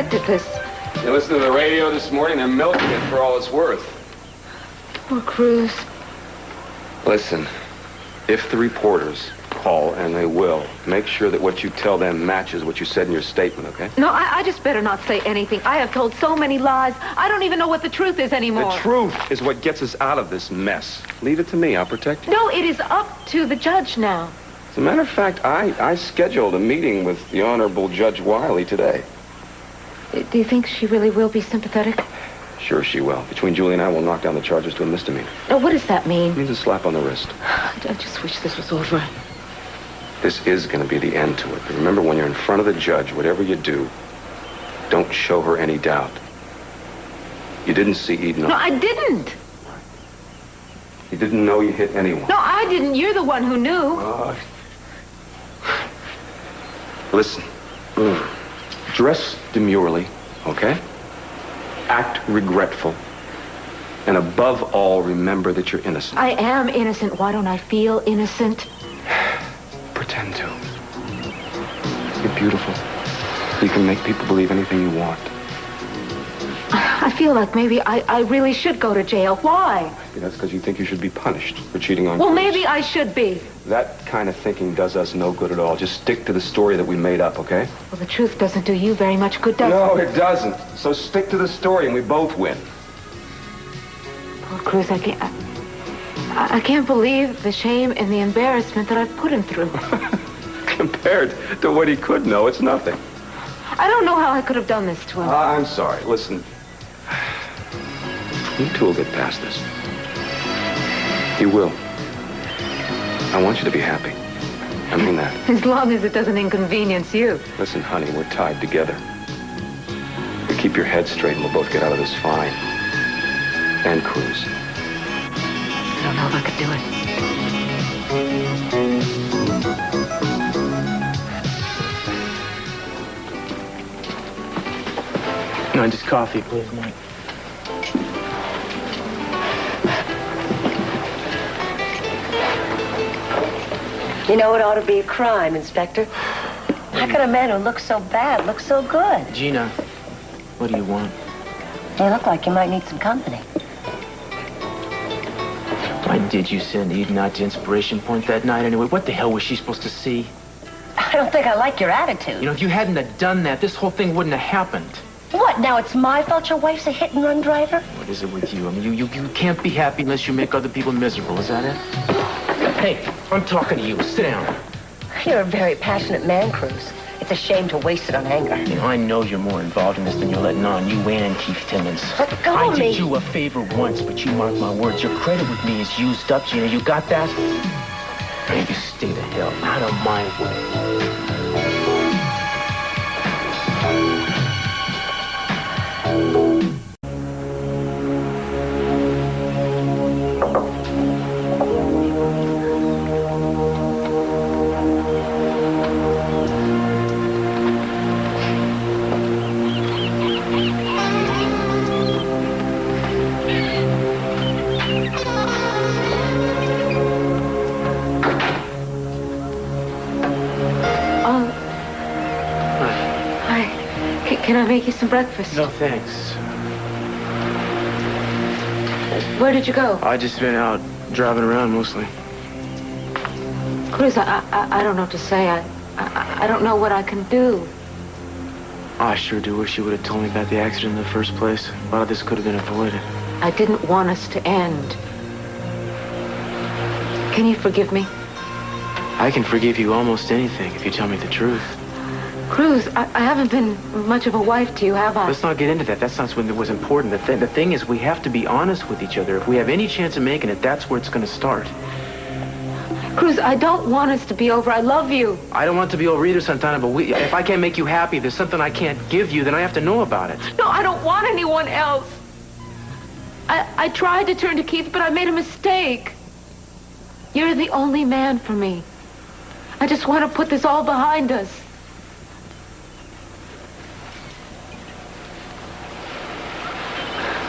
expected this. You listened to the radio this morning? They're milking it for all it's worth. Poor Cruz. Listen, if the reporters call, and they will, make sure that what you tell them matches what you said in your statement, okay? No, I just better not say anything. I have told so many lies, I don't even know what the truth is anymore. The truth is what gets us out of this mess. Leave it to me. I'll protect you. No, it is up to the judge now. As a matter of fact, I scheduled a meeting with the Honorable Judge Wiley today. Do you think she really will be sympathetic? Sure she will. Between Julie and I, we'll knock down the charges to a misdemeanor. Now, what does that mean? It means a slap on the wrist. I just wish this was over. This is going to be the end to it. But remember, when you're in front of the judge, whatever you do, don't show her any doubt. You didn't see Eden. No, I didn't. You didn't know you hit anyone. No, I didn't. You're the one who knew. Listen. Dress demurely, okay? Act regretful. And above all, remember that you're innocent. I am innocent. Why don't I feel innocent? Pretend to. You're beautiful. You can make people believe anything you want. I feel like maybe I really should go to jail. Why? That's because you think you should be punished for cheating on Well, Cruz. maybe I should be. That kind of thinking does us no good at all. Just stick to the story that we made up, okay? Well, the truth doesn't do you very much good, does it? No, it doesn't. So stick to the story and we both win. Poor Cruz, I can't believe the shame and the embarrassment that I've put him through. Compared to what he could know, it's nothing. I don't know how I could have done this to him. I'm sorry. Listen, you two will get past this. You will. I want you to be happy. I mean that. As long as it doesn't inconvenience you. Listen, honey, we're tied together. You keep your head straight and we'll both get out of this fine. And Cruz. I don't know if I could do it. No, just coffee, please, Mike. You know, it ought to be a crime, Inspector. How can a man who looks so bad look so good? Gina, what do you want? You look like you might need some company. Why did you send Eden out to Inspiration Point that night anyway? What the hell was she supposed to see? I don't think I like your attitude. You know, if you hadn't have done that, this whole thing wouldn't have happened. What, now it's my fault your wife's a hit-and-run driver? What is it with you? I mean, you can't be happy unless you make other people miserable. Is that it? Hey, I'm talking to you. Sit down. You're a very passionate man, Cruz. It's a shame to waste it on anger. You know, I know you're more involved in this than you're letting on. You and Keith Timmons. Let go I of me. did you a favor once, but you mark my words. Your credit with me is used up, Gina. You got that? Now you stay the hell out of my way. Can I make you some breakfast? No, thanks. Where did you go? I just been out driving around mostly. Cruz, I don't know what to say. I don't know what I can do. I sure do wish you would have told me about the accident in the first place. A lot of this could have been avoided. I didn't want us to end. Can you forgive me? I can forgive you almost anything if you tell me the truth. Cruz, I haven't been much of a wife to you, have I? Let's not get into that. That's not what was important. The thing is, we have to be honest with each other. If we have any chance of making it, that's where it's going to start. Cruz, I don't want us to be over. I love you. I don't want it to be over either, Santana, but if I can't make you happy, there's something I can't give you, then I have to know about it. No, I don't want anyone else. I tried to turn to Keith, but I made a mistake. You're the only man for me. I just want to put this all behind us.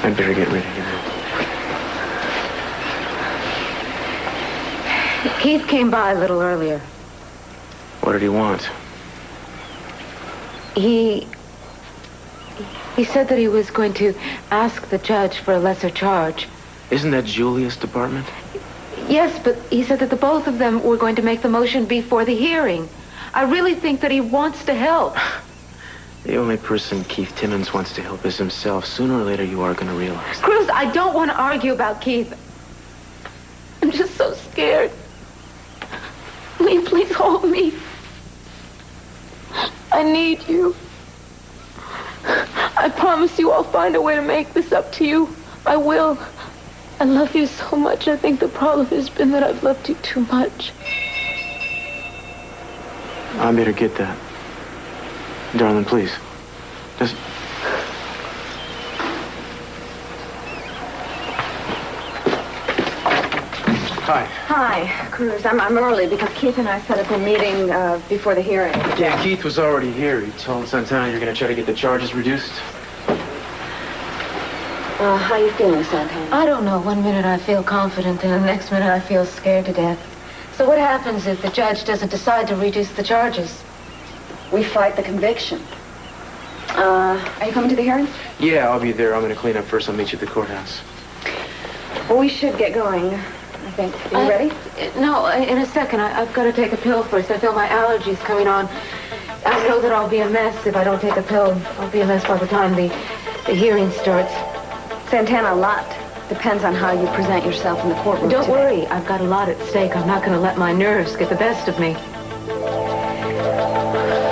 I'd better get ready to go. Keith came by a little earlier. What did he want? He He said that he was going to ask the judge for a lesser charge. Isn't that Julia's department? Yes, but he said that the both of them were going to make the motion before the hearing. I really think that he wants to help. The only person Keith Timmons wants to help is himself. Sooner or later, you are going to realize that. Cruz, I don't want to argue about Keith. I'm just so scared. Will you please hold me? I need you. I promise you I'll find a way to make this up to you. I will. I love you so much. I think the problem has been that I've loved you too much. I better get that. Darling, please. Just... Hi. Hi, Cruz. I'm early because Keith and I set up a meeting before the hearing. Yeah, Keith was already here. He told Santana you're going to try to get the charges reduced. How you feeling, Santana? I don't know. One minute I feel confident, and the next minute I feel scared to death. So what happens if the judge doesn't decide to reduce the charges? We fight the conviction. Are you coming to the hearing? Yeah, I'll be there. I'm going to clean up first. I'll meet you at the courthouse. Well, we should get going, I think. Are you ready? No, in a second. I've got to take a pill first. I feel my allergies coming on. I know that I'll be a mess if I don't take a pill. I'll be a mess by the time the hearing starts. Santana, a lot depends on how you present yourself in the courtroom Don't today. worry. I've got a lot at stake. I'm not going to let my nerves get the best of me.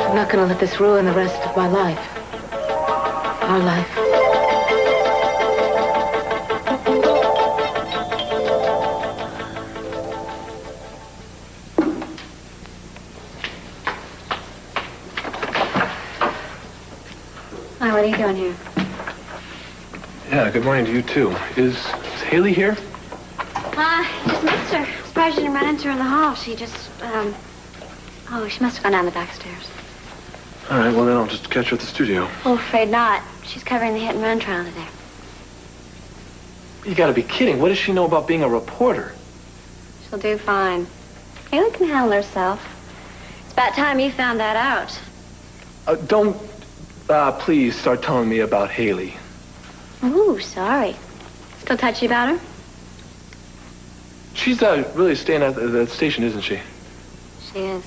I'm not going to let this ruin the rest of my life. Our life. Hi, what are you doing here? Yeah, good morning to you, too. Is Haley here? Just missed her. Surprised you didn't run into her in the hall. She just, she must have gone down the back stairs. All right, well, then I'll just catch her at the studio. Oh, afraid not. She's covering the hit and run trial today. You gotta be kidding. What does she know about being a reporter? She'll do fine. Haley can handle herself. It's about time you found that out. Don't, please start telling me about Haley. Ooh, sorry. Still touchy about her? She's, really staying at the station, isn't she? She is.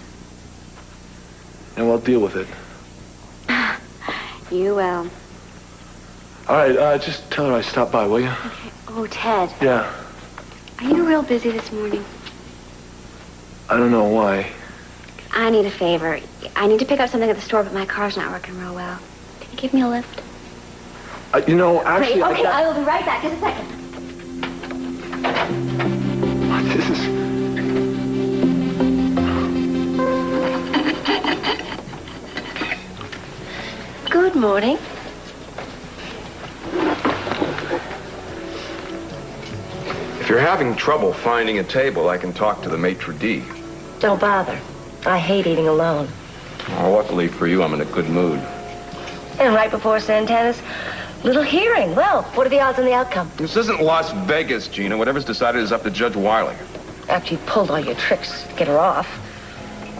And we'll deal with it. You will. All right, just tell her I stopped by, will you? Okay. Oh, Ted. Yeah. Are you real busy this morning? I don't know why. I need a favor. I need to pick up something at the store, but my car's not working real well. Can you give me a lift? You know, actually, Great. Okay, I I will be right back. Just a second. This is... Good morning. If you're having trouble finding a table, I can talk to the maitre d'. Don't bother. I hate eating alone. Oh, luckily for you, I'm in a good mood. And right before Santana's little hearing. Well, what are the odds on the outcome? This isn't Las Vegas, Gina. Whatever's decided is up to Judge Wiley. After you pulled all your tricks to get her off.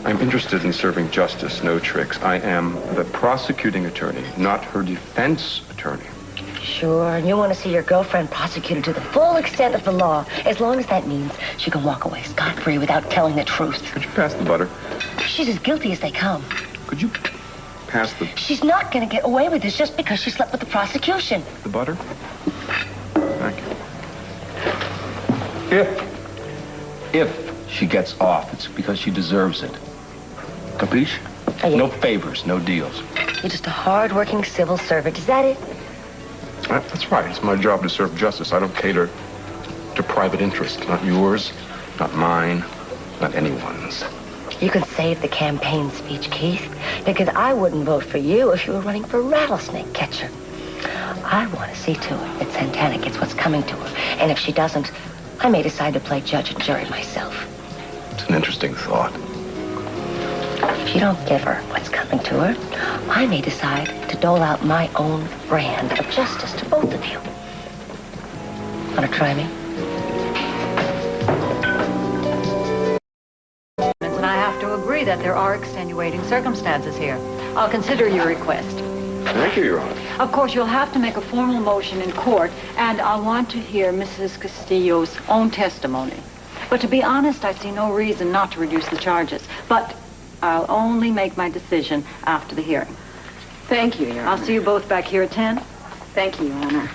I'm interested in serving justice, no tricks. I am the prosecuting attorney, not her defense attorney. Sure, and you want to see your girlfriend prosecuted to the full extent of the law, as long as that means she can walk away scot-free without telling the truth. Could you pass the butter? She's as guilty as they come. Could you pass the She's not going to get away with this just because she slept with the prosecution. butter? Thank you. If she gets off, it's because she deserves it. Capiche? Oh, yeah. No favors, no deals. You're just a hard-working civil servant. Is that it? That's right. It's my job to serve justice. I don't cater to private interest. Not yours, not mine, not anyone's. You can save the campaign speech, Keith, because I wouldn't vote for you if you were running for rattlesnake catcher. I want to see to it that Santana gets what's coming to her. And if she doesn't, I may decide to play judge and jury myself. It's an interesting thought. If you don't give her what's coming to her, I may decide to dole out my own brand of justice to both of you. Want to try me? And I have to agree that there are extenuating circumstances here. I'll consider your request. Thank you, Your Honor. Of course, you'll have to make a formal motion in court, and I want to hear Mrs. Castillo's own testimony. But to be honest, I see no reason not to reduce the charges. But I'll only make my decision after the hearing. Thank you, Your Honor. I'll see you both back here at 10. Thank you, Your Honor.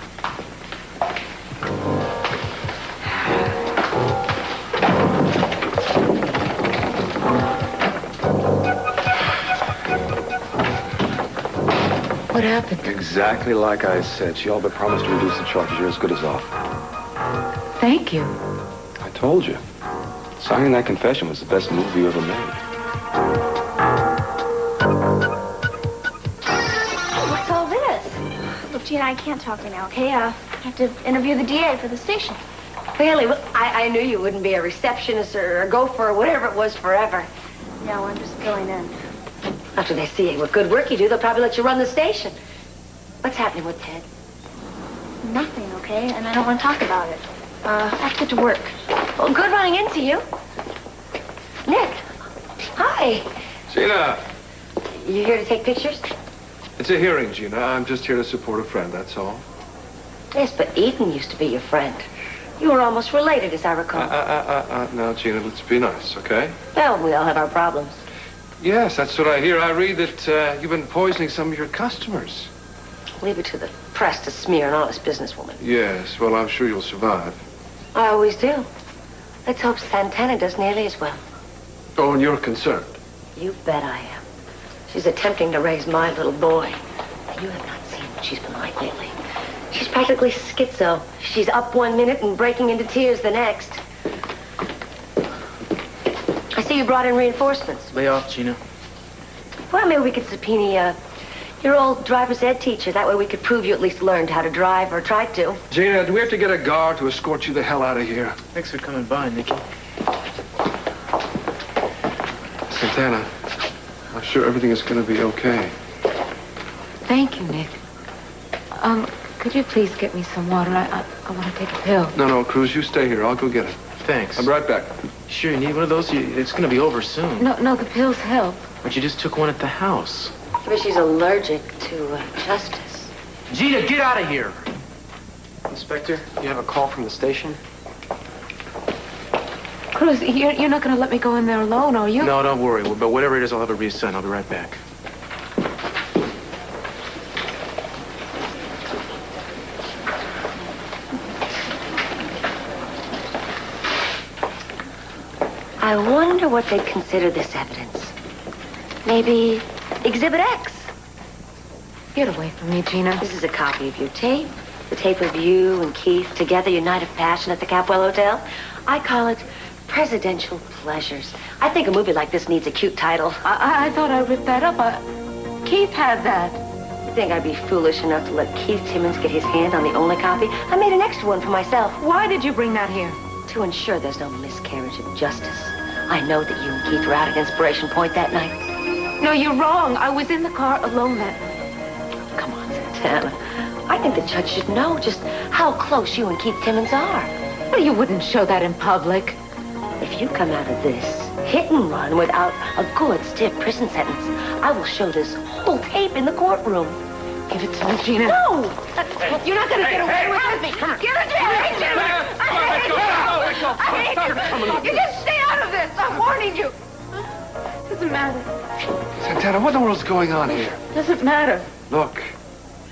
What happened? Exactly like I said. She all but promised to reduce the charges. You're as good as off. Thank you. I told you. Signing that confession was the best move you ever made. What's all this? Look, Gina, I can't talk right now, okay? I have to interview the DA for the station. Really? Well, I knew you wouldn't be a receptionist or a gopher or whatever it was forever. No, I'm just filling in. After they see what good work you do, they'll probably let you run the station. What's happening with Ted? Nothing, okay? And I don't want to talk about it. I have to get to work. Well, good running into you. Nick. Hi. Gina, You here to take pictures? it's a hearing, Gina. I'm just here to support a friend, that's all. Yes, but Eden used to be your friend. You were almost related, as I recall. Now, Gina, let's be nice, okay? Well, we all have our problems. Yes, that's what I hear. I read that you've been poisoning some of your customers. Leave it to the press to smear an honest businesswoman. Yes, well, I'm sure you'll survive. I always do. Let's hope Santana does nearly as well. Oh, and you're concerned. You bet I am. She's attempting to raise my little boy. You have not seen what she's been like lately. She's practically schizo. She's up 1 minute and breaking into tears the next. I see you brought in reinforcements. Lay off, Gina. Well, maybe we could subpoena your old driver's ed teacher. That way we could prove you at least learned how to drive or tried to. Gina, do we have to get a guard to escort you the hell out of here? Thanks for coming by, Nicky. Santana, I'm sure everything is going to be okay. Thank you, Nick. Could you please get me some water? I want to take a pill. No, Cruz, you stay here. I'll go get it. Thanks. I'll be right back. Sure you need one of those? It's going to be over soon. No, the pills help. But you just took one at the house. Maybe she's allergic to justice. Gina, get out of here! Inspector, you have a call from the station? Cruz, you're not going to let me go in there alone, are you? No, don't worry. But whatever it is, I'll have it reassigned. I'll be right back. I wonder what they'd consider this evidence. Maybe Exhibit X. Get away from me, Gina. This is a copy of your tape. The tape of you and Keith together, your night of passion at the Capwell Hotel. I call it Presidential Pleasures. I think a movie like this needs a cute title. I thought I ripped that up. Keith had that. You think I'd be foolish enough to let Keith Timmons get his hand on the only copy? I made an extra one for myself. Why did you bring that here? To ensure there's no miscarriage of justice. I know that you and Keith were out at Inspiration Point that night. No, you're wrong. I was in the car alone that night. Come on, Santana. I think the judge should know just how close you and Keith Timmons are. Well, you wouldn't show that in public. If you come out of this hit and run without a good, stiff prison sentence, I will show this whole tape in the courtroom. Give it to me, Gina. No! You're not going to get away with me. Give it to me. I hate you. I hate you. You just stay out of this. I'm warning you. Doesn't matter. Santana, what in the world's going on here? Doesn't matter. Look,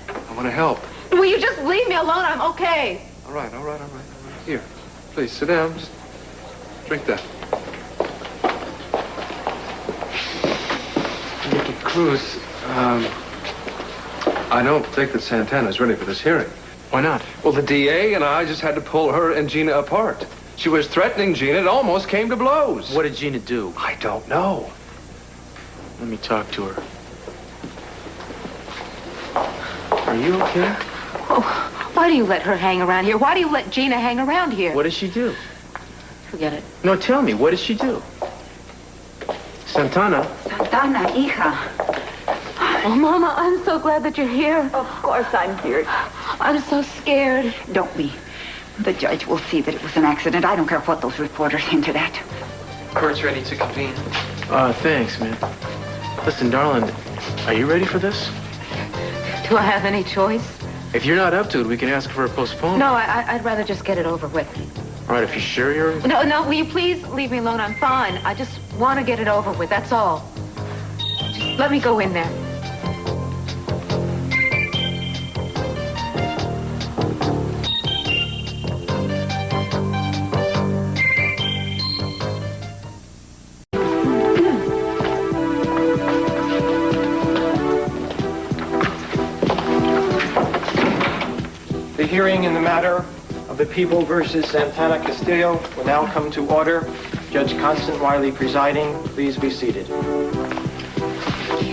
I want to help. Will you just leave me alone? I'm okay. All right. Here, please, sit down. Just drink that. Nicky Cruz, I don't think that Santana's ready for this hearing. Why not? Well, the DA and I just had to pull her and Gina apart. She was threatening Gina. It almost came to blows. What did Gina do? I don't know. Let me talk to her. Are you okay? Oh, why do you let her hang around here? Why do you let Gina hang around here? What did she do? Forget it. No, tell me. What did she do? Santana. Santana, hija. Oh, Mama, I'm so glad that you're here. Of course I'm here. I'm so scared. Don't be. The judge will see that it was an accident. I don't care what those reporters hinted at. Court's ready to convene. Thanks, man. Listen, darling, are you ready for this? Do I have any choice? If you're not up to it, we can ask for a postponement. No, I'd rather just get it over with. All right, if you're sure you're... No, will you please leave me alone? I'm fine. I just want to get it over with, that's all. Just let me go in there. The hearing in the matter of the People versus Santana Castillo will now come to order. Judge Constant Wiley presiding. Please be seated.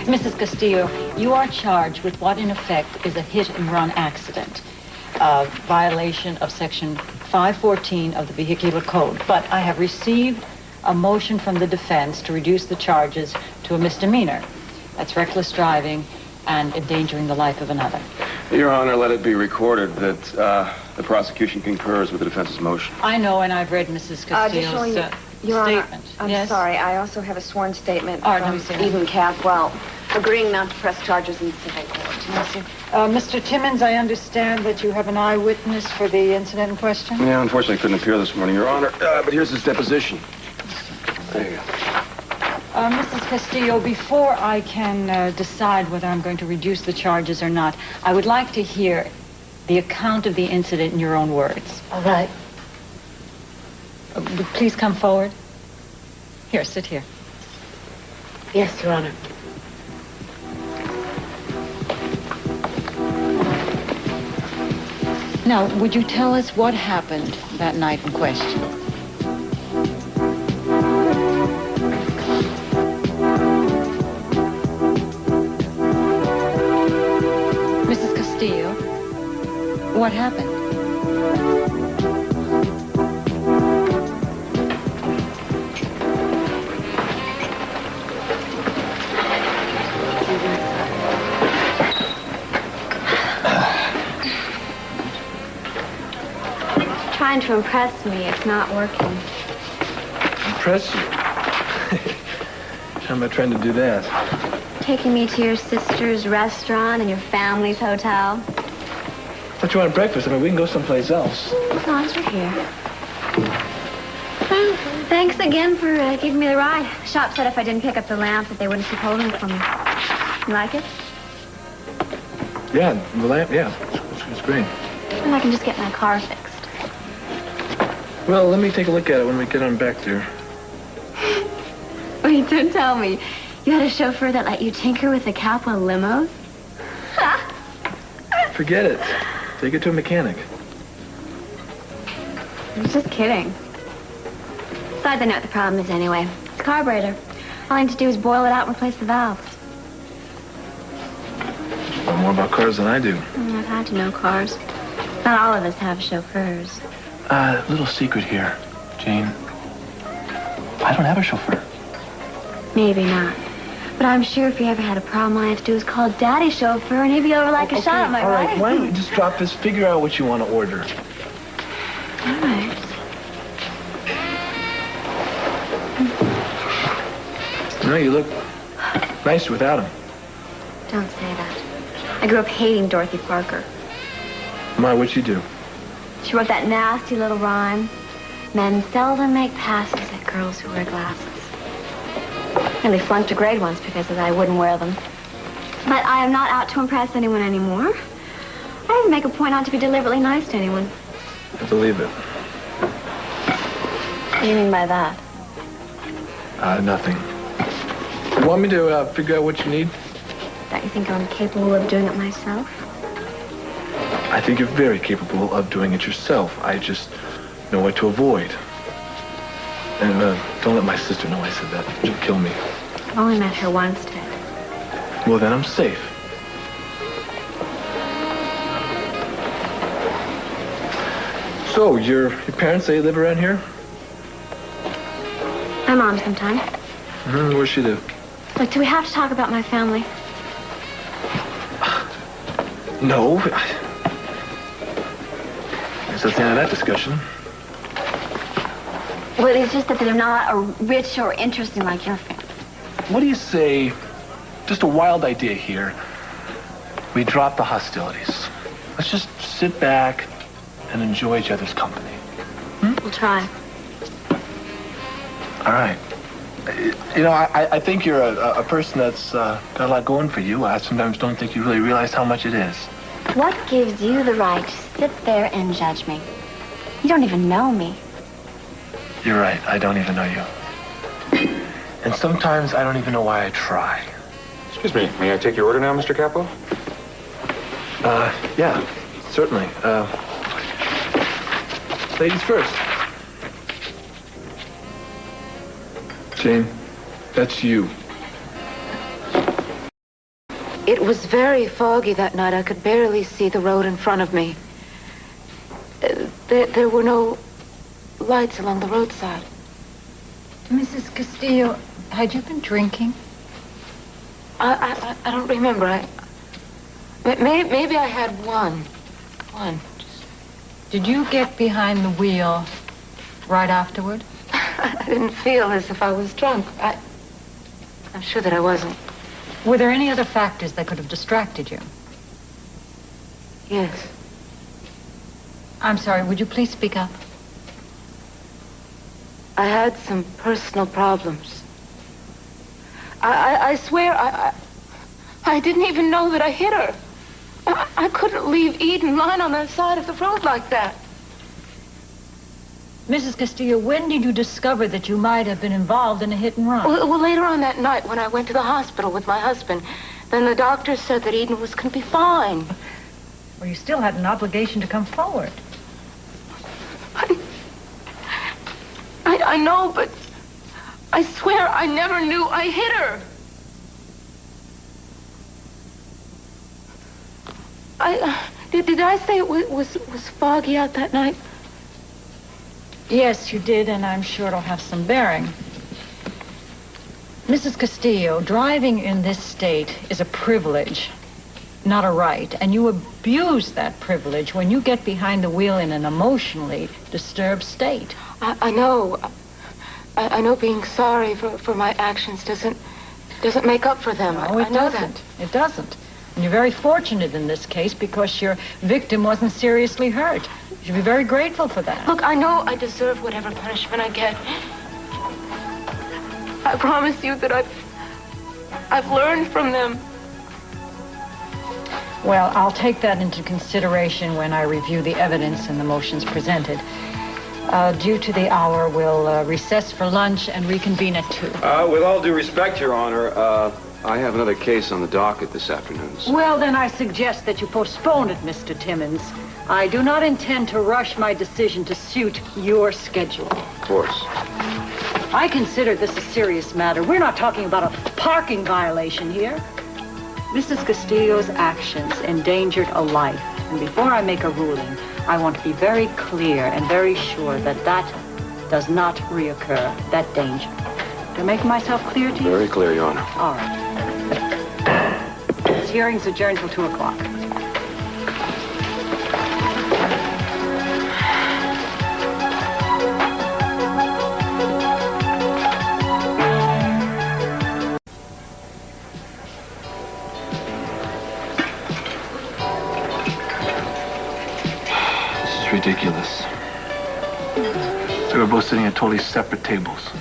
Mrs. Castillo, you are charged with what in effect is a hit-and-run accident, a violation of Section 514 of the Vehicular Code. But I have received a motion from the defense to reduce the charges to a misdemeanor. That's reckless driving and endangering the life of another. Your Honor, let it be recorded that the prosecution concurs with the defense's motion. I know, and I've read Mrs. Castillo's Your Honor, statement. I'm Yes? sorry. I also have a sworn statement All right, let from me see that. Eden Cathwell agreeing not to press charges in civil court. Mr. Timmons, I understand that you have an eyewitness for the incident in question? Yeah, unfortunately couldn't appear this morning, Your Honor. But here's his deposition. There you go. Mrs. Castillo, before I can decide whether I'm going to reduce the charges or not, I would like to hear the account of the incident in your own words. All right. Please come forward. Here, sit here. Yes, Your Honor. Now, would you tell us what happened that night in question? Mrs. Castillo, what happened? Trying to impress me, it's not working. Impress you? How am I trying to do that? Taking me to your sister's restaurant and your family's hotel. Thought you wanted breakfast. I mean, we can go someplace else. As long as you're here. Well, thanks again for giving me the ride. The shop said if I didn't pick up the lamp that they wouldn't keep holding it for me. You like it? Yeah, the lamp, yeah. It's great. And I can just get my car fixed. Well, let me take a look at it when we get on back there. Wait, don't tell me. You had a chauffeur that let you tinker with the Capwell limos? Forget it. Take it to a mechanic. I was just kidding. Besides, I know what the problem is anyway. It's a carburetor. All I need to do is boil it out and replace the valves. You know more about cars than I do. I've had to know cars. Not all of us have chauffeurs. Little secret here, Jane. I don't have a chauffeur. Maybe not. But I'm sure if you ever had a problem, all I have to do is call Daddy's chauffeur and he'd be over like a shot, am I all right. right? Why don't we just drop this, figure out what you want to order? All right. No, you look nice without him. Don't say that. I grew up hating Dorothy Parker. My, what'd you do? She wrote that nasty little rhyme. Men seldom make passes at girls who wear glasses. Nearly flunked a grade once because I wouldn't wear them. But I am not out to impress anyone anymore. I even make a point not to be deliberately nice to anyone. I believe it. What do you mean by that? Nothing. You want me to figure out what you need? Don't you think I'm capable of doing it myself? I think you're very capable of doing it yourself. I just know what to avoid. And don't let my sister know I said that. She'll kill me. I've only met her once, Ted. Well, then I'm safe. So, your parents, they live around here? My mom sometime. Where's she live? Look, do we have to talk about my family? No. Guess that's the end of that discussion. Well, it's just that they're not rich or interesting like your family. What do you say, just a wild idea here, we drop the hostilities. Let's just sit back and enjoy each other's company. We'll try. All right. You know, I think you're a person that's got a lot going for you. I sometimes don't think you really realize how much it is. What gives you the right to sit there and judge me? You don't even know me. You're right. I don't even know you. And sometimes I don't even know why I try. Excuse me, may I take your order now, Mr. Capo? Yeah, certainly. Ladies first. Jane, that's you. It was very foggy that night. I could barely see the road in front of me. There were no lights along the roadside. Mrs. Castillo, had you been drinking? I don't remember. Maybe I had one. Did you get behind the wheel right afterward? I didn't feel as if I was drunk. I'm sure that I wasn't. Were there any other factors that could have distracted you? Yes. I'm sorry, would you please speak up? I had some personal problems. I swear I didn't even know that I hit her. I couldn't leave Eden lying on the side of the road like that. Mrs. Castillo, when did you discover that you might have been involved in a hit and run? Well, later on that night when I went to the hospital with my husband, then the doctor said that Eden was going to be fine. Well, you still had an obligation to come forward. I know, but I swear I never knew I hit her. Did I say it was foggy out that night? Yes, you did, and I'm sure it'll have some bearing. Mrs. Castillo, driving in this state is a privilege, not a right, and you abuse that privilege when you get behind the wheel in an emotionally disturbed state. I know. I know being sorry for my actions doesn't make up for them. No, it doesn't. It doesn't. And you're very fortunate in this case because your victim wasn't seriously hurt. You should be very grateful for that. Look, I know I deserve whatever punishment I get. I promise you that I've learned from them. Well, I'll take that into consideration when I review the evidence and the motions presented. Due to the hour, we'll recess for lunch and reconvene at 2. With all due respect, Your Honor, I have another case on the docket this afternoon. So. Well, then I suggest that you postpone it, Mr. Timmons. I do not intend to rush my decision to suit your schedule. Of course. I consider this a serious matter. We're not talking about a parking violation here. Mrs. Castillo's actions endangered a life. And before I make a ruling, I want to be very clear and very sure that that does not reoccur, that danger. Do I make myself clear to you? Very clear, Your Honor. All right. This hearing's adjourned till 2 o'clock. Ridiculous. So we're both sitting at totally separate tables.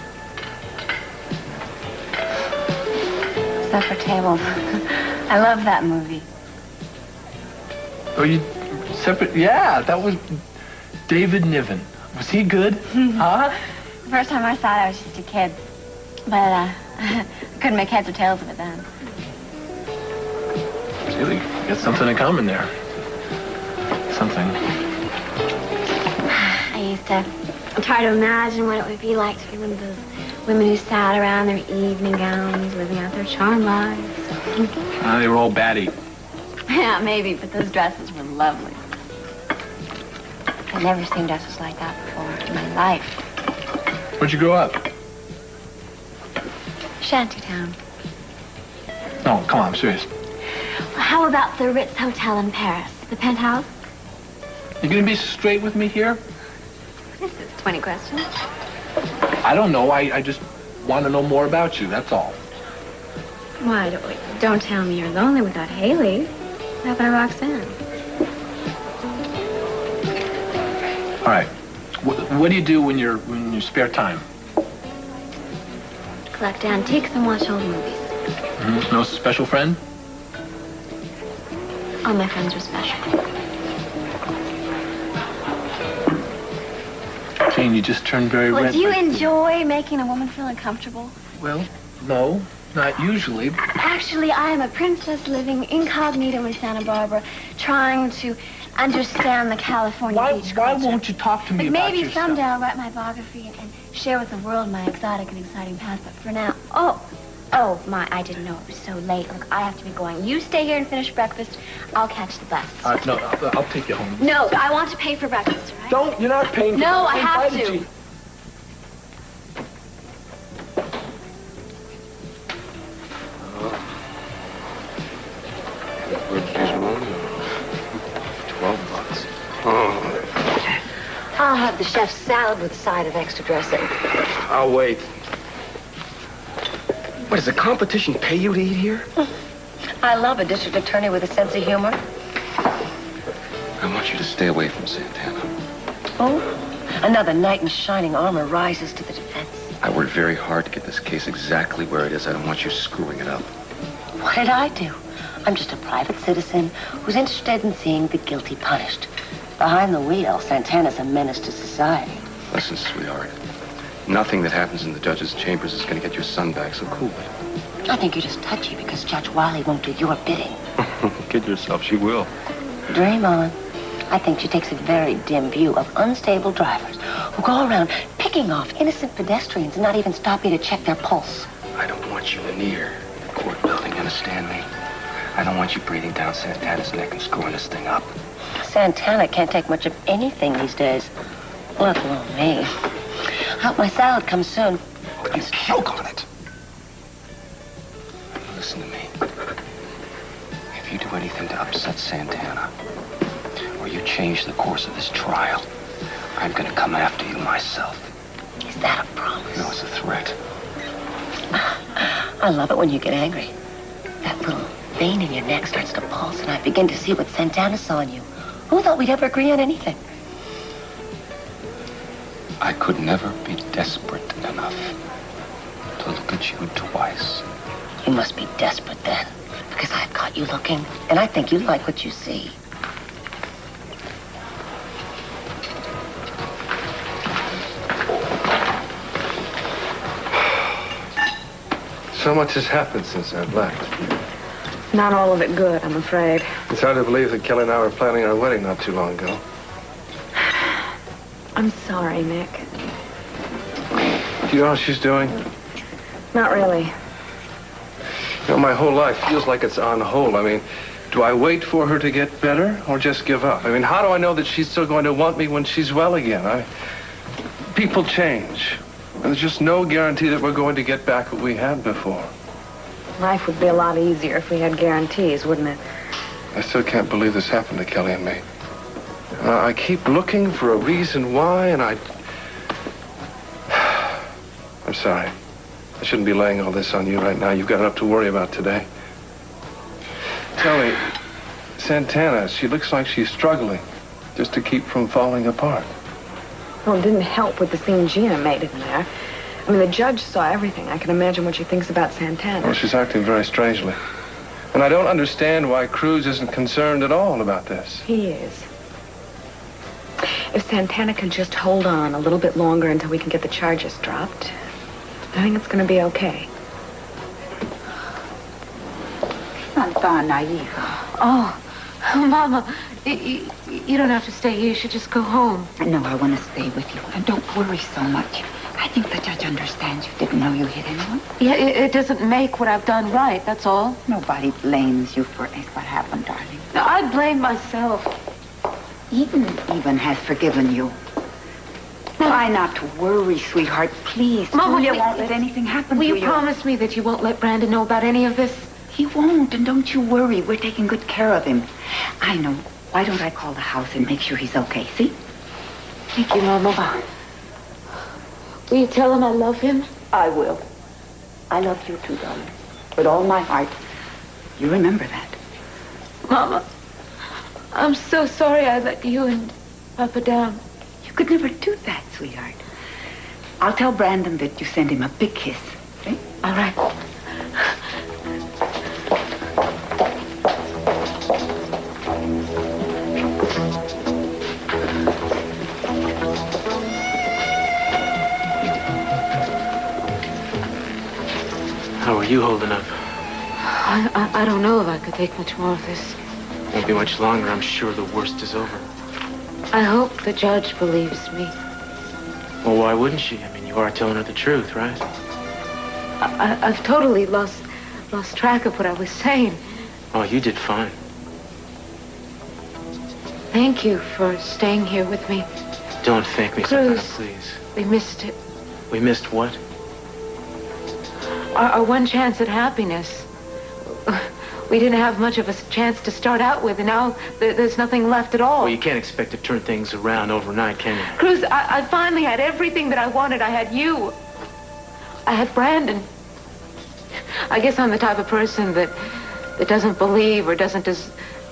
Separate tables. I love that movie. Oh, you separate? Yeah, that was David Niven. Was he good? Huh? The first time I saw it, I was just a kid. But I couldn't make heads or tails of it then. Really, got something in common there. Something. I used to try to imagine what it would be like to be one of those women who sat around their evening gowns, living out their charmed lives. They were all batty. Yeah, maybe, but those dresses were lovely. I've never seen dresses like that before in my life. Where'd you grow up? Shantytown. No, come on, I'm serious. How about the Ritz Hotel in Paris? The penthouse? You gonna be straight with me here? This is 20 questions. I don't know. I just want to know more about you, that's all. Why, don't tell me you're lonely without Haley. Rabbi Roxanne. All right. What do you do when you're in your spare time? Collect antiques and watch old movies. No special friend? All my friends are special. Jane, you just turned very red. Well, do you enjoy making a woman feel uncomfortable? Well, no, not usually. Actually, I am a princess living incognito in Santa Barbara, trying to understand the California beach Why culture. won't you talk to me But about maybe yourself? someday I'll write my biography and share with the world my exotic and exciting past. But for now, my, I didn't know it was so late. Look, I have to be going. You stay here and finish breakfast. I'll catch the bus. No, I'll take you home. No, I want to pay for breakfast, right? Don't, you're not paying for No, it. I have Invited to. you. $12. I'll have the chef's salad with a side of extra dressing. I'll wait. What, does the competition pay you to eat here? I love a district attorney with a sense of humor. I want you to stay away from Santana. Oh, another knight in shining armor rises to the defense. I worked very hard to get this case exactly where it is. I don't want you screwing it up. What did I do? I'm just a private citizen who's interested in seeing the guilty punished. Behind the wheel, Santana's a menace to society. Listen, sweetheart. Nothing that happens in the judge's chambers is going to get your son back, so cool it. I think you're just touchy because Judge Wiley won't do your bidding. Kid yourself, she will. Dream on. I think she takes a very dim view of unstable drivers who go around picking off innocent pedestrians and not even stopping to check their pulse. I don't want you near the court building, understand me? I don't want you breathing down Santana's neck and screwing this thing up. Santana can't take much of anything these days, let alone me. Hope my salad comes soon. But you choke on it. Listen to me. If you do anything to upset Santana, or you change the course of this trial, I'm going to come after you myself. Is that a promise? No, it's a threat. I love it when you get angry. That little vein in your neck starts to pulse, and I begin to see what Santana saw in you. Who thought we'd ever agree on anything? I could never be desperate enough to look at you twice. You must be desperate then, because I've caught you looking, and I think you like what you see. So much has happened since I've left. Not all of it good, I'm afraid. It's hard to believe that Kelly and I were planning our wedding not too long ago. I'm sorry, Nick. Do you know how she's doing? Not really. You know, my whole life feels like it's on hold. I mean, do I wait for her to get better or just give up? I mean, how do I know that she's still going to want me when she's well again? People change. And there's just no guarantee that we're going to get back what we had before. Life would be a lot easier if we had guarantees, wouldn't it? I still can't believe this happened to Kelly and me. I keep looking for a reason why, and I'm sorry. I shouldn't be laying all this on you right now. You've got enough to worry about today. Tell me, Santana, she looks like she's struggling just to keep from falling apart. Well, it didn't help with the scene Gina made in there. I mean, the judge saw everything. I can imagine what she thinks about Santana. Well, she's acting very strangely. And I don't understand why Cruz isn't concerned at all about this. He is. If Santana could just hold on a little bit longer until we can get the charges dropped, I think it's going to be okay. Santana, hija. Oh, Mama, you don't have to stay here. You should just go home. No, I want to stay with you. And don't worry so much. I think the judge understands you didn't know you hit anyone. Yeah, it doesn't make what I've done right, that's all. Nobody blames you for what happened, darling. No, I blame myself. Even has forgiven you. Try not to worry, sweetheart. Please. Mama, Julia please. won't let anything happen Will to you promise me that you won't let Brandon know about any of this? He won't, and don't you worry. We're taking good care of him. I know. Why don't I call the house and make sure he's okay, see? Thank you, Mama. Will you tell him I love him? I will. I love you too, darling. With all my heart. You remember that. Mama. I'm so sorry I let you and Papa down. You could never do that, sweetheart. I'll tell Brandon that you send him a big kiss. Okay? All right. How are you holding up? I don't know if I could take much more of this. Won't be much longer. I'm sure the worst is over. I hope the judge believes me. Well, why wouldn't she? I mean, you are telling her the truth, right? I've totally lost track of what I was saying. Oh, you did fine. Thank you for staying here with me. Don't thank me, Cruz, Savannah, please. We missed it. We missed what? Our one chance at happiness. We didn't have much of a chance to start out with, and now there's nothing left at all. Well, you can't expect to turn things around overnight, can you? Cruz, I finally had everything that I wanted. I had you. I had Brandon. I guess I'm the type of person that doesn't believe or doesn't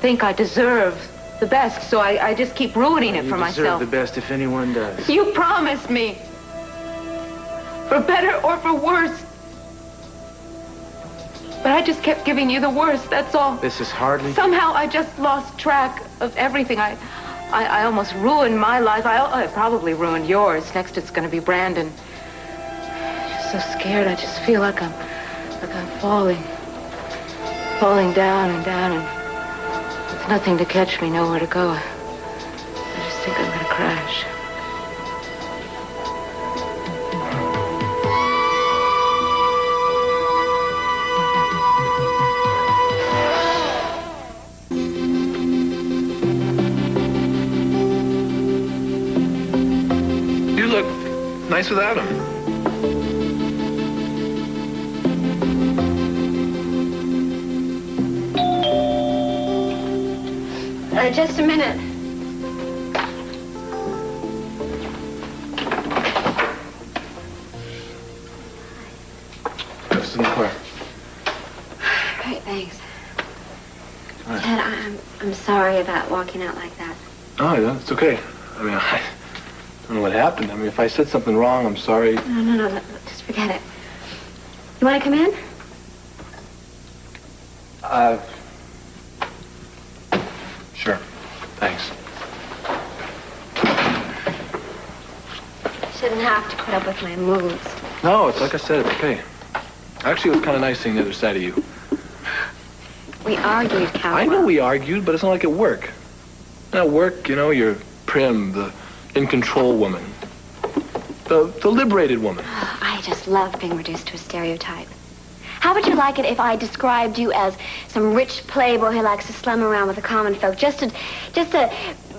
think I deserve the best, so I just keep ruining it for myself. You deserve the best if anyone does. You promised me. For better or for worse. But I just kept giving you the worst, that's all. This is hardly... Somehow I just lost track of everything. I almost ruined my life. I probably ruined yours. Next it's going to be Brandon. I'm just so scared. I just feel like I'm falling down and down, and with nothing to catch me, nowhere to go. I just think I'm going to crash. You look nice without him. Just a minute. Just in the car. Right, thanks. Ted, I'm sorry about walking out like that. Oh, yeah, it's okay. I mean, I don't know what happened. I mean, if I said something wrong, I'm sorry. No, just forget it. You want to come in? Sure. Thanks. Shouldn't have to put up with my moods. No, it's like I said, it's okay. Actually, it was kind of nice seeing the other side of you. We argued, Cal. I know we argued, but it's not like at work. At work, you know, you're prim, the in-control woman. The liberated woman. I just love being reduced to a stereotype. How would you like it if I described you as some rich playboy who likes to slum around with the common folk, just to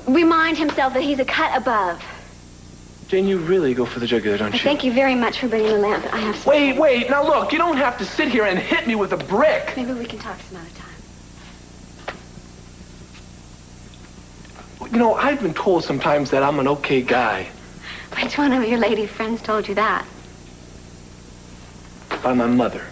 remind himself that he's a cut above? Jane, you really go for the jugular, don't you? Thank you very much for bringing the lamp. I have some... Wait. Now, look, you don't have to sit here and hit me with a brick. Maybe we can talk some other time. You know, I've been told sometimes that I'm an okay guy. Which one of your lady friends told you that? By my mother.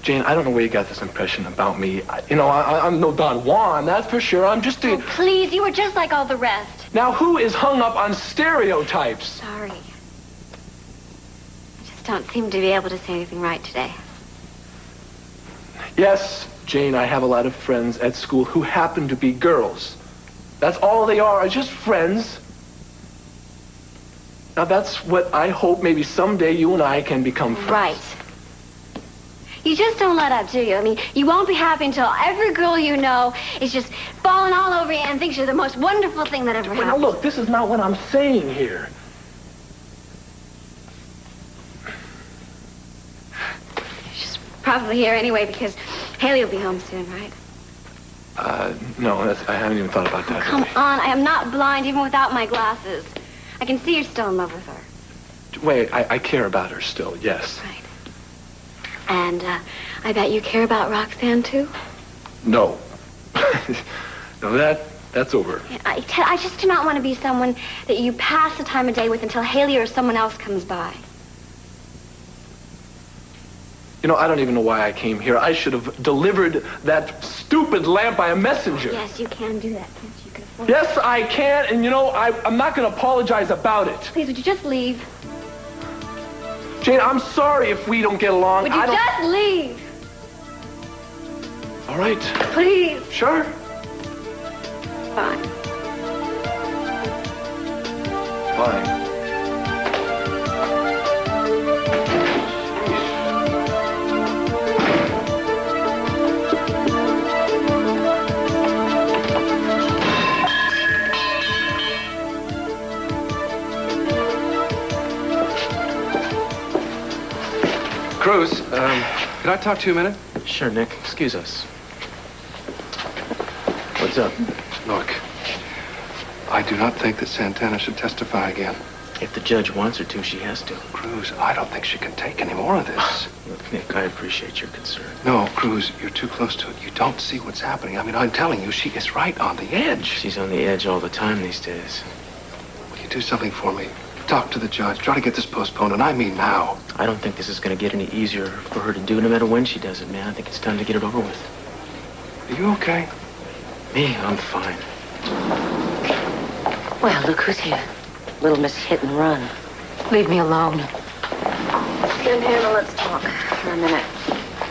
Jane, I don't know where you got this impression about me. I'm no Don Juan, that's for sure. I'm just a... Oh, please, you were just like all the rest. Now, who is hung up on stereotypes? Sorry. I just don't seem to be able to say anything right today. Yes, Jane, I have a lot of friends at school who happen to be girls. That's all they are just friends. Now, that's what I hope maybe someday you and I can become friends. Right. You just don't let up, do you? I mean, you won't be happy until every girl you know is just falling all over you and thinks you're the most wonderful thing that ever happened. Now, look, this is not what I'm saying here. You're just probably here anyway because Haley will be home soon, right? No, I haven't even thought about that. Oh, come on, I am not blind even without my glasses. I can see you're still in love with her. Wait, I care about her still, yes. Right. And I bet you care about Roxanne, too? No. No, that's over. Yeah, I just do not want to be someone that you pass the time of day with until Haley or someone else comes by. You know, I don't even know why I came here. I should have delivered that stupid lamp by a messenger. Yes, you can do that, can't you? You can afford Yes, I can, and you know, I'm not going to apologize about it. Please, would you just leave? Jane, I'm sorry if we don't get along. Would you just leave? All right. Please. Sure. Fine. Fine. Cruz, can I talk to you a minute? Sure, Nick. Excuse us. What's up? Look, I do not think that Santana should testify again. If the judge wants her to, she has to. Cruz, I don't think she can take any more of this. Look, Nick, I appreciate your concern. No, Cruz, you're too close to it. You don't see what's happening. I mean, I'm telling you, she is right on the edge. She's on the edge all the time these days. Will you do something for me? Talk to the judge. Try to get this postponed, and I mean now. I don't think this is going to get any easier for her to do, no matter when she does it, man. I think it's time to get it over with. Are you okay? Me, I'm fine. Well, look who's here. Little Miss Hit and Run. Leave me alone. Stand here and let's talk for a minute.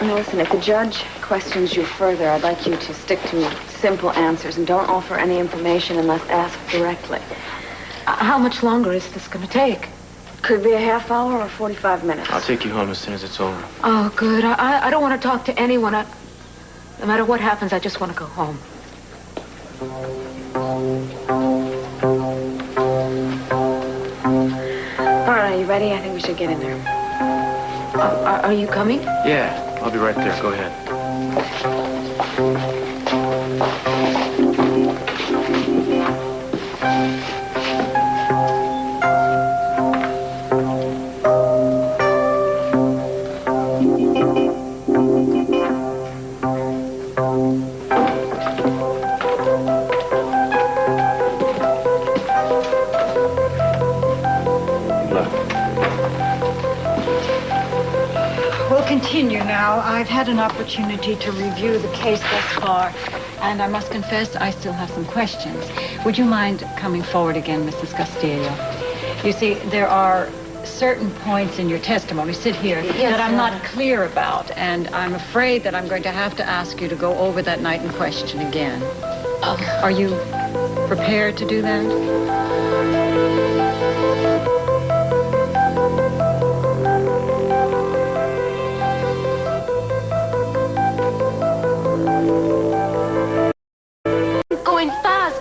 Now listen, if the judge questions you further, I'd like you to stick to simple answers and don't offer any information unless asked directly. How much longer is this going to take? Could be a half hour or 45 minutes. I'll take you home as soon as it's over. Oh, good. I don't want to talk to anyone. No matter what happens, I just want to go home. All right, you ready? I think we should get in there. Are you coming? Yeah, I'll be right there. Go ahead. I've had an opportunity to review the case thus far, and I must confess I still have some questions. Would you mind coming forward again, Mrs. Castillo? You see, there are certain points in your testimony, sit here, that I'm not clear about, and I'm afraid that I'm going to have to ask you to go over that night in question again. Are you prepared to do that?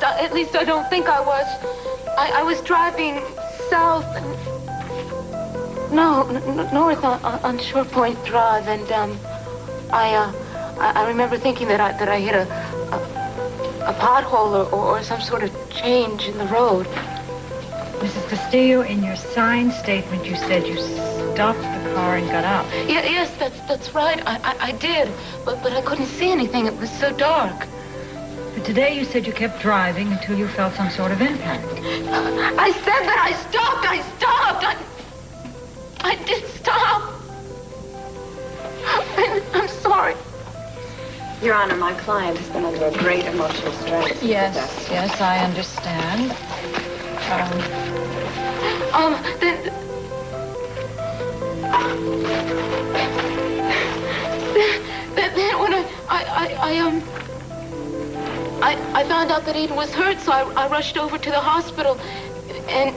At least I don't think I was. I was driving south and north on Shore Point Drive, and I remember thinking that I hit a pothole or some sort of change in the road. Mrs. Castillo, in your signed statement, you said you stopped the car and got out. Yes, that's right. I did, but I couldn't see anything. It was so dark. But today you said you kept driving until you felt some sort of impact. I said that I stopped. I did stop. I'm sorry. Your Honor, my client has been under a great emotional stress. Yes, I understand. Then when I found out that Eden was hurt, so I rushed over to the hospital, and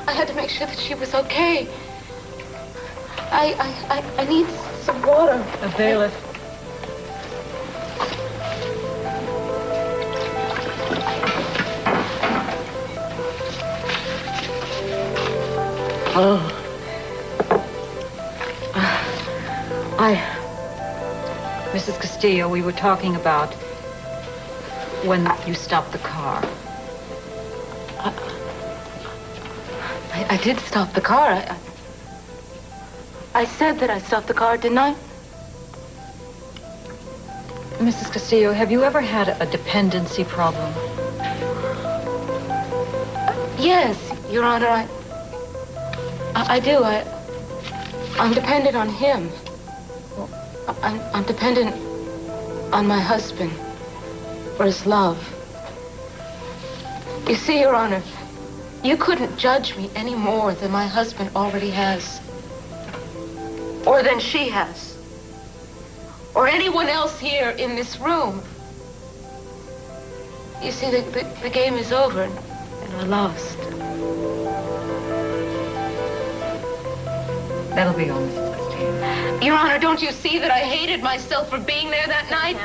I had to make sure that she was okay. I need some water. A bailiff. Mrs. Castillo, we were talking about when you stopped the car. I did stop the car. I said that I stopped the car, didn't I? Mrs. Castillo, have you ever had a dependency problem? Yes, Your Honor, I do. I'm dependent on him. I'm dependent on my husband for his love. You see, Your Honor, you couldn't judge me any more than my husband already has. Or than she has. Or anyone else here in this room. You see, the game is over and I lost. That'll be all, Mrs. Castillo. Your Honor, don't you see that I hated myself for being there that night?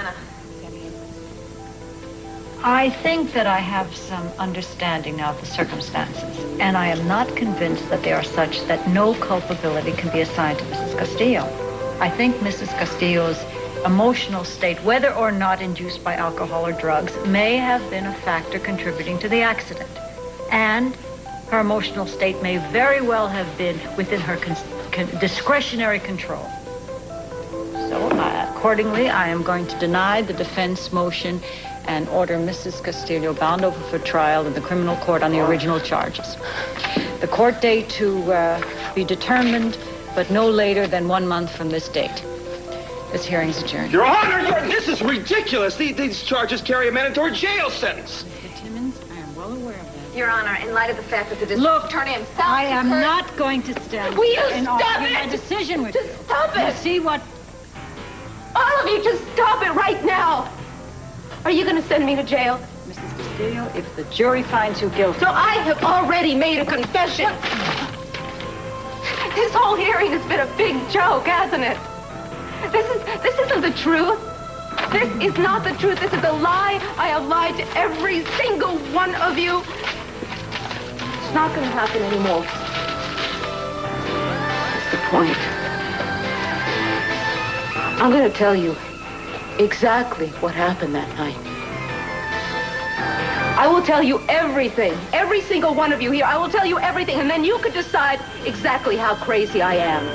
I think that I have some understanding now of the circumstances, and I am not convinced that they are such that no culpability can be assigned to Mrs. Castillo. I think Mrs. Castillo's emotional state, whether or not induced by alcohol or drugs, may have been a factor contributing to the accident. And her emotional state may very well have been within her discretionary control. So, accordingly, I am going to deny the defense motion and order Mrs. Castillo bound over for trial in the criminal court on the original charges. The court date to be determined, but no later than 1 month from this date. This hearing is adjourned. Your Honor, this is ridiculous. These charges carry a mandatory jail sentence. Mr. Timmons, I am well aware of that. Your Honor, in light of the fact that the district attorney himself... I am not going to stand Will you and stop argue it? my decision with Just you. stop it! You see what... All of you, just stop it right now! Are you going to send me to jail? Mrs. Castillo, if the jury finds you guilty... So I have already made a confession. This whole hearing has been a big joke, hasn't it? This isn't the truth. This is not the truth. This is a lie. I have lied to every single one of you. It's not going to happen anymore. That's the point. I'm going to tell you exactly what happened that night. I will tell you everything. Every single one of you here. I will tell you everything, and then you could decide exactly how crazy I am.